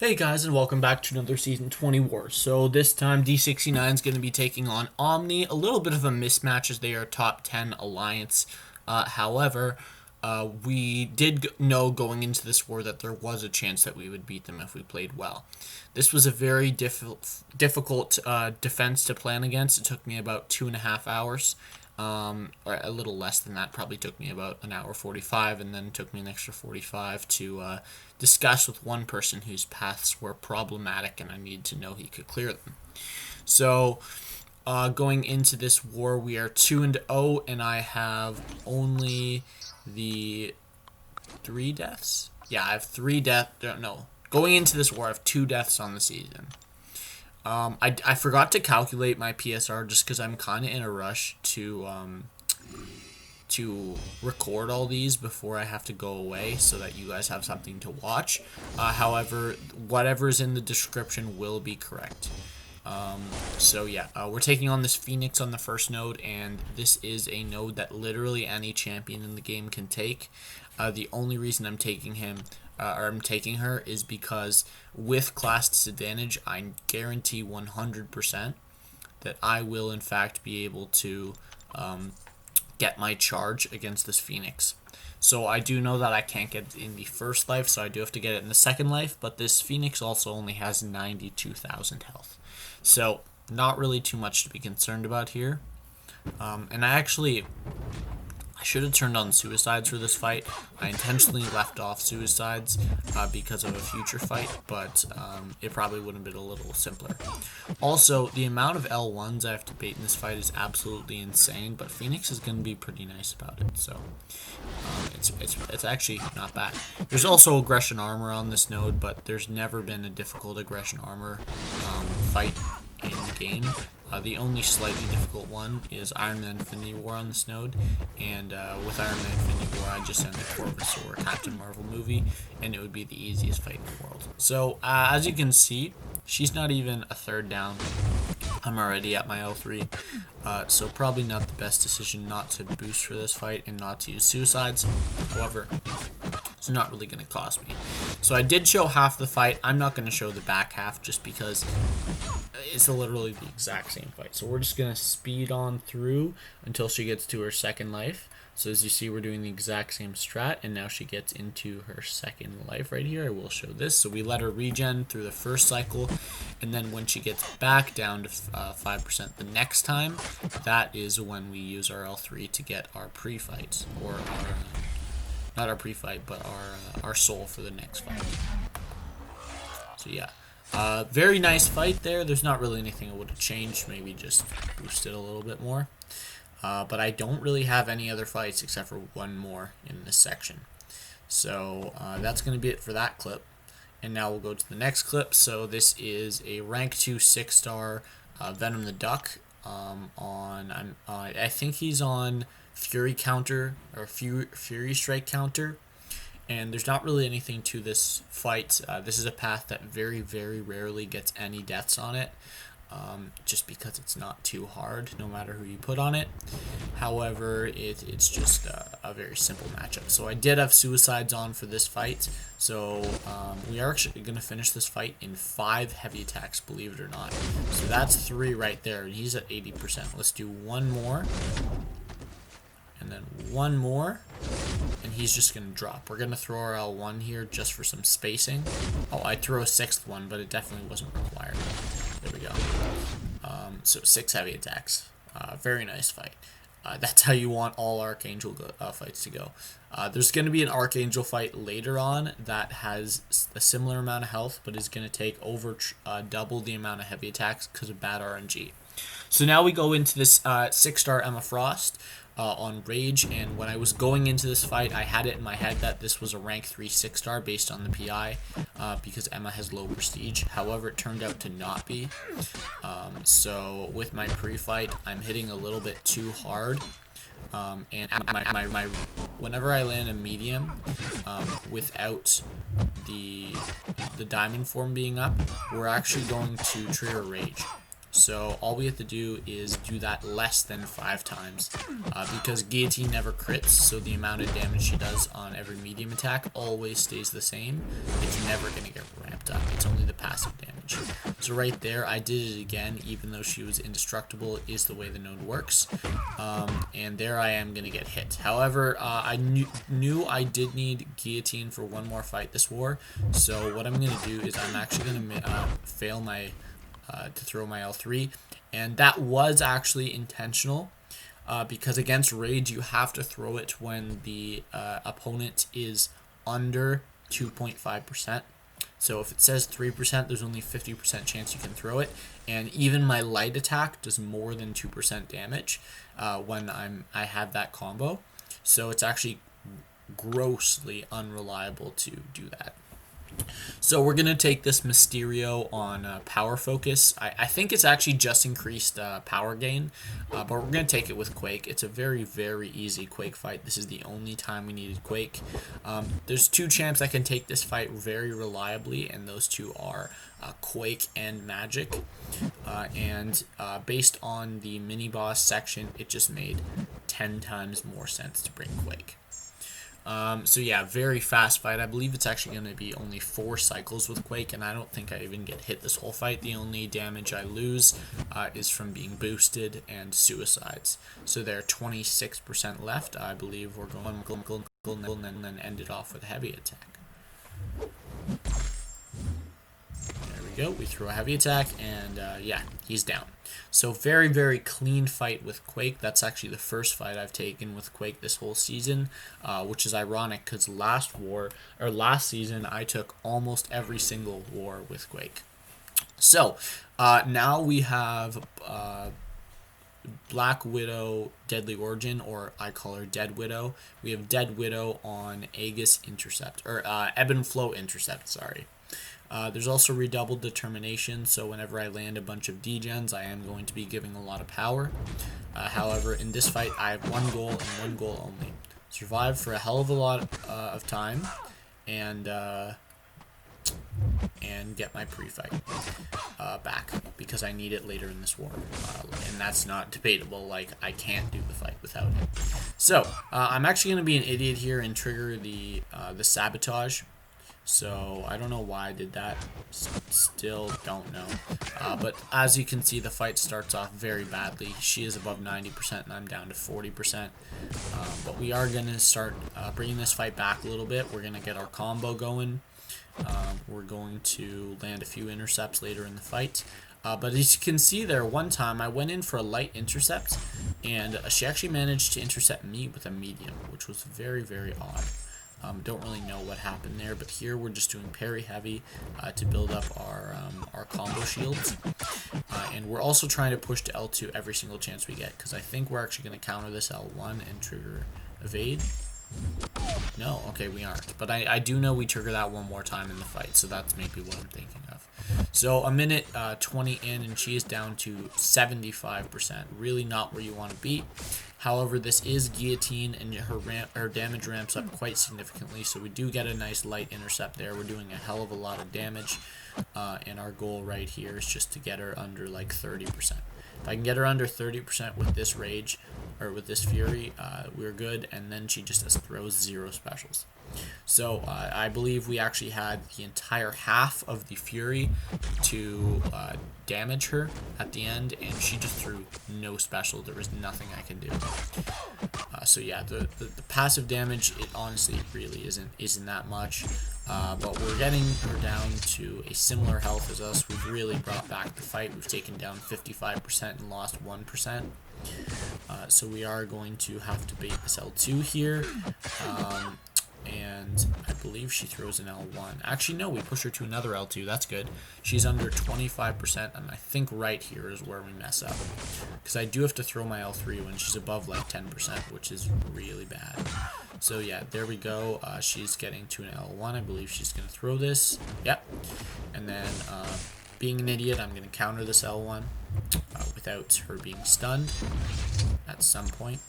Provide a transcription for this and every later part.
Hey guys, and welcome back to another Season 20 War. So this time D69 is going to be taking on Omni. A little bit of a mismatch as they are top 10 alliance. However, we did know going into this war that there was a chance that we would beat them if we played well. This was a very difficult defense to plan against. It took me about 2.5 hours. Or a little less than that. Probably took me about an hour 45, and then took me an extra 45 to discuss with one person whose paths were problematic and I needed to know he could clear them. So going into this war, we are 2-0, and I have only the 3 deaths. Yeah, I have 3 deaths. No, going into this war, I have 2 deaths on the season. I forgot to calculate my PSR just because I'm kind of in a rush to record all these before I have to go away so that you guys have something to watch. However, whatever's in the description will be correct. So yeah, we're taking on this Phoenix on the first node, and this is a node that literally any champion in the game can take. The only reason I'm taking him or I'm taking her is because with class disadvantage, I guarantee 100% that I will in fact be able to get my charge against this Phoenix. So I do know that I can't get it in the first life, so I do have to get it in the second life, but this Phoenix also only has 92,000 health. So not really too much to be concerned about here. And I should have turned on suicides for this fight. I intentionally left off suicides because of a future fight, but it probably would have been a little simpler. Also, the amount of L1s I have to bait in this fight is absolutely insane, but Phoenix is going to be pretty nice about it, so it's actually not bad. There's also aggression armor on this node, but there's never been a difficult aggression armor fight in the game. The only slightly difficult one is Iron Man Infinity War on this node, and with Iron Man Infinity War, I just send the Corvus or Captain Marvel movie, and it would be the easiest fight in the world. So, as you can see, she's not even a third down. I'm already at my L3, so probably not the best decision not to boost for this fight and not to use suicides. However, it's not really going to cost me. So I did show half the fight. I'm not going to show the back half just because it's literally the exact same fight. So we're just going to speed on through until she gets to her second life. So as you see, we're doing the exact same strat, and now she gets into her second life right here. I will show this. So we let her regen through the first cycle, and then when she gets back down to 5% the next time, that is when we use our L3 to get our pre-fights, or our, not our pre-fight, but our soul for the next fight. So yeah. Very nice fight there. There's not really anything I would have changed. Maybe just boosted a little bit more. But I don't really have any other fights except for one more in this section. So that's going to be it for that clip. And now we'll go to the next clip. So this is a rank 2 6-star Venom the Duck. I think he's on Fury counter or Fury strike counter. And there's not really anything to this fight. This is a path that very, very rarely gets any deaths on it, just because it's not too hard, no matter who you put on it. However, it's just a very simple matchup. So I did have suicides on for this fight, so we are actually going to finish this fight in 5 heavy attacks, believe it or not. So that's 3 right there, and he's at 80%. Let's do one more. And then one more, and he's just going to drop. We're going to throw our L1 here just for some spacing. Oh, I threw a 6th one, but it definitely wasn't required. There we go. So 6 heavy attacks. Very nice fight. That's how you want all Archangel fights to go. There's going to be an Archangel fight later on that has a similar amount of health, but is going to take over double the amount of heavy attacks because of bad RNG. So now we go into this 6-star Emma Frost on Rage, and when I was going into this fight, I had it in my head that this was a rank 3 6-star based on the PI, because Emma has low prestige. However, it turned out to not be. So with my pre-fight, I'm hitting a little bit too hard, and whenever I land a medium, without the diamond form being up, we're actually going to trigger Rage. So all we have to do is do that less than 5 times, because Guillotine never crits, so the amount of damage she does on every medium attack always stays the same. It's never going to get ramped up. It's only the passive damage. So right there, I did it again, even though she was indestructible, is the way the node works. And there I am going to get hit. However, I knew I did need Guillotine for one more fight this war, so what I'm going to do is I'm actually going to fail my to throw my L3, and that was actually intentional, because against Rage you have to throw it when the opponent is under 2.5%. So if it says 3%, there's only 50% chance you can throw it, and even my light attack does more than 2% damage when I have that combo. So it's actually grossly unreliable to do that. So we're going to take this Mysterio on power focus. I think it's actually just increased power gain, but we're going to take it with Quake. It's a very, very easy Quake fight. This is the only time we needed Quake. There's 2 champs that can take this fight very reliably, and those 2 are Quake and Magic. Based on the mini-boss section, it just made 10 times more sense to bring Quake. So yeah, very fast fight. I believe it's actually going to be only 4 cycles with Quake, and I don't think I even get hit this whole fight. The only damage I lose is from being boosted and suicides. So there are 26% left. I believe we're going and then end it off with a heavy attack. There we go. We throw a heavy attack, and yeah, he's down. So very, very clean fight with Quake. That's actually the first fight I've taken with Quake this whole season, which is ironic because last season I took almost every single war with Quake. So now we have Black Widow Deadly Origin, or I call her Dead Widow. We have Dead Widow on Aegis Intercept, or Ebb and Flow Intercept, sorry. There's also Redoubled Determination, so whenever I land a bunch of degens, I am going to be giving a lot of power. However, in this fight, I have one goal and one goal only. Survive for a hell of a lot of time, and get my pre-fight back, because I need it later in this war. And that's not debatable, like, I can't do the fight without it. So, I'm actually going to be an idiot here and trigger the Sabotage. So I don't know why I did that, still don't know, but as you can see, the fight starts off very badly. She is above 90% and I'm down to 40%, but we are going to start bringing this fight back a little bit. We're going to get our combo going. We're going to land a few intercepts later in the fight, but as you can see there, one time I went in for a light intercept, and she actually managed to intercept me with a medium, which was very, very odd. Don't really know what happened there, but here we're just doing parry heavy to build up our combo shields. And we're also trying to push to L2 every single chance we get, because I think we're actually going to counter this L1 and trigger evade. No, okay, we aren't. But I do know we trigger that one more time in the fight, so that's maybe what I'm thinking of. So a minute 20 in, and she is down to 75%. Really not where you want to be. However, this is Guillotine, and her damage ramps up quite significantly, so we do get a nice light intercept there. We're doing a hell of a lot of damage, and our goal right here is just to get her under like 30%. If I can get her under 30% with this Rage, or with this Fury, we're good, and then she just throws 0 specials. So I believe we actually had the entire half of the Fury to damage her at the end, and she just threw no special. There was nothing I can do. So yeah, the passive damage, it honestly really isn't that much, but we're getting her down to a similar health as us. We've really brought back the fight. We've taken down 55% and lost 1%. So we are going to have to bait this L2 here. And I believe she throws an L1. Actually, no, we push her to another L2. That's good. She's under 25%, and I think right here is where we mess up, because I do have to throw my L3 when she's above like 10%, which is really bad. So yeah, there we go. She's getting to an L1. I believe she's going to throw this. Yep. And then, being an idiot, I'm going to counter this L1 without her being stunned at some point.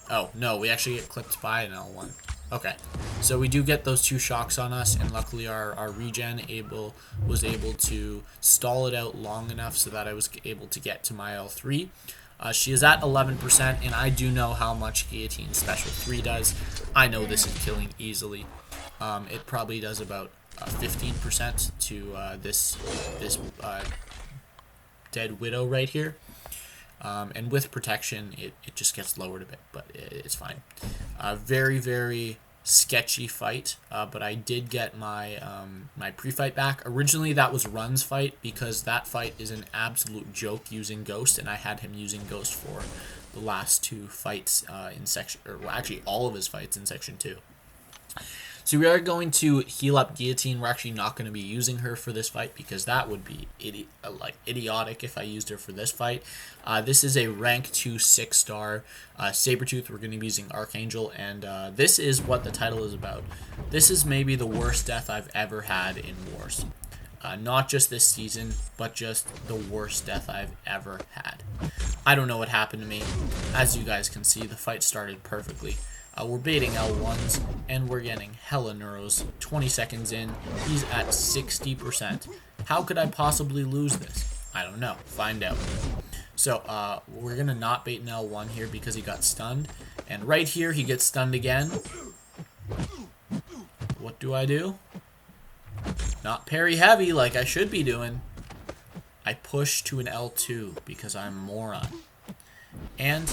Oh, no, we actually get clipped by an L1. Okay, so we do get those 2 shocks on us, and luckily our regen was able to stall it out long enough so that I was able to get to my L3. She is at 11%, and I do know how much Guillotine Special 3 does. I know this is killing easily. It probably does about 15% to this Dead Widow right here. And with protection, it just gets lowered a bit, but it's fine. Very, very sketchy fight, but I did get my my pre-fight back. Originally, that was Run's fight, because that fight is an absolute joke using Ghost, and I had him using Ghost for the last 2 fights in section, or well, actually all of his fights in section 2. So we are going to heal up Guillotine. We're actually not going to be using her for this fight because that would be idiotic if I used her for this fight. This is a rank 2 6-star Sabertooth. We're going to be using Archangel, and this is what the title is about. This is maybe the worst death I've ever had in Wars. Not just this season, but just the worst death I've ever had. I don't know what happened to me. As you guys can see, the fight started perfectly. We're baiting L1s, and we're getting hella neuros. 20 seconds in, he's at 60%. How could I possibly lose this? I don't know. Find out. So, we're going to not bait an L1 here because he got stunned. And right here, he gets stunned again. What do? Not parry heavy like I should be doing. I push to an L2 because I'm a moron. And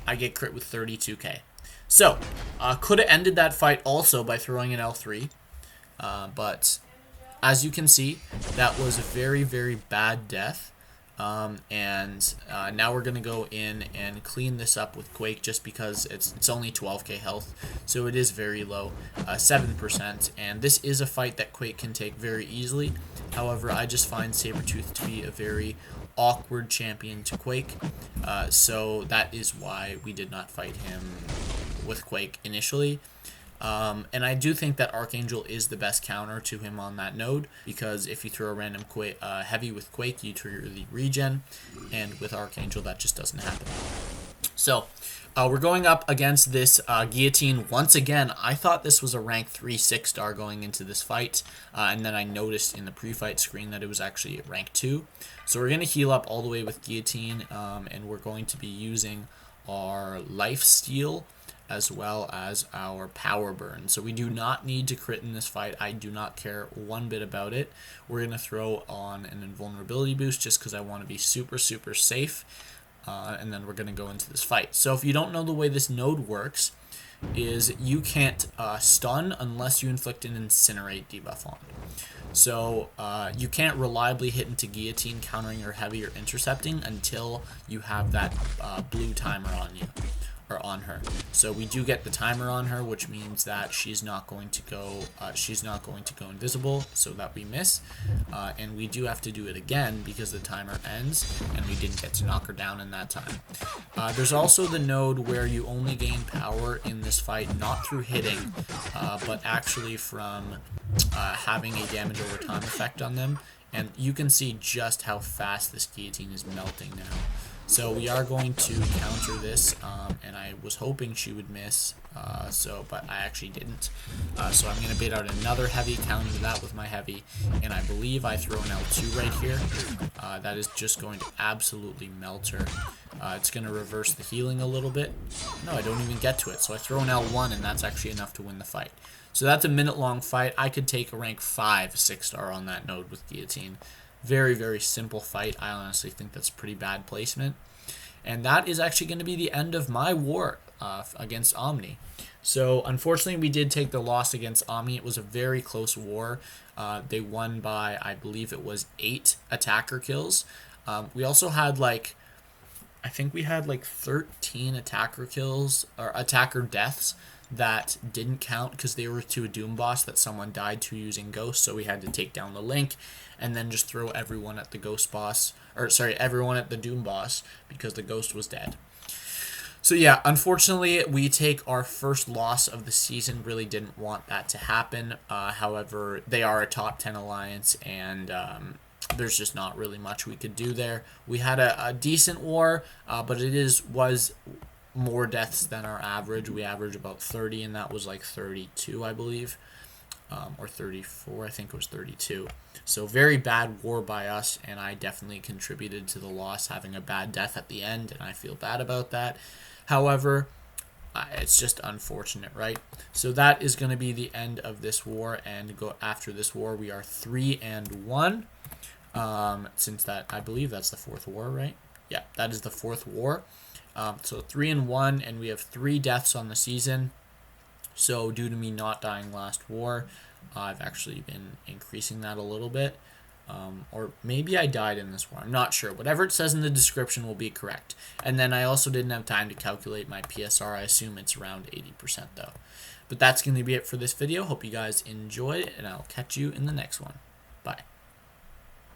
I get crit with 32k. So, could have ended that fight also by throwing an L3. But, as you can see, that was a very, very bad death. And now we're going to go in and clean this up with Quake just because it's only 12k health. So it is very low, 7%. And this is a fight that Quake can take very easily. However, I just find Sabertooth to be a very awkward champion to Quake. So that is why we did not fight him with Quake initially. And I do think that Archangel is the best counter to him on that node, because if you throw a random heavy with Quake, you trigger the regen, and with Archangel that just doesn't happen. So, we're going up against this Guillotine once again. I thought this was a rank 3 6-star going into this fight, and then I noticed in the pre-fight screen that it was actually a rank 2. So we're going to heal up all the way with Guillotine, and we're going to be using our Life Steal as well as our Power Burn. So we do not need to crit in this fight. I do not care one bit about it. We're going to throw on an invulnerability boost just because I want to be super, super safe. And then we're going to go into this fight. So if you don't know the way this node works, is you can't stun unless you inflict an Incinerate debuff on. So you can't reliably hit into Guillotine, countering your heavy or intercepting until you have that blue timer on you. Or on her. So we do get the timer on her, which means that she's not going to go invisible, so that we miss, and we do have to do it again because the timer ends and we didn't get to knock her down in that time. There's also the node where you only gain power in this fight not through hitting, but actually from having a damage over time effect on them, and you can see just how fast this Guillotine is melting now. So we are going to counter this, and I was hoping she would miss, but I actually didn't. So I'm going to bait out another heavy, counter that with my heavy, and I believe I throw an L2 right here. That is just going to absolutely melt her. It's going to reverse the healing a little bit. No, I don't even get to it, so I throw an L1, and that's actually enough to win the fight. So that's a minute-long fight. I could take a rank 5 6-star on that node with Guillotine. Very, very simple fight. I honestly think that's pretty bad placement. And that is actually going to be the end of my war against Omni. So, unfortunately, we did take the loss against Omni. It was a very close war. They won by, I believe it was 8 attacker kills. We also had, I think we had 13 attacker kills, or attacker deaths, that didn't count because they were to a Doom boss that someone died to using Ghost, so we had to take down the Link and then just throw everyone at the Ghost boss, everyone at the Doom boss because the Ghost was dead. So yeah, unfortunately, we take our first loss of the season. Really didn't want that to happen. However, they are a top 10 alliance, and there's just not really much we could do there. We had a decent war, but it was more deaths than our average. We average about 30, and that was like 32, I believe, or 34. I think it was 32. So very bad war by us, and I definitely contributed to the loss, having a bad death at the end, and I feel bad about that. However, it's just unfortunate, right? So that is going to be the end of this war, and go after this war we are 3-1. Since that, I believe that's the 4th war, right? Yeah, that is the 4th war. So 3-1, and we have 3 deaths on the season. So due to me not dying last war, I've actually been increasing that a little bit. Or maybe I died in this war. I'm not sure. Whatever it says in the description will be correct. And then I also didn't have time to calculate my PSR. I assume it's around 80% though. But that's going to be it for this video. Hope you guys enjoyed it, and I'll catch you in the next one. Bye.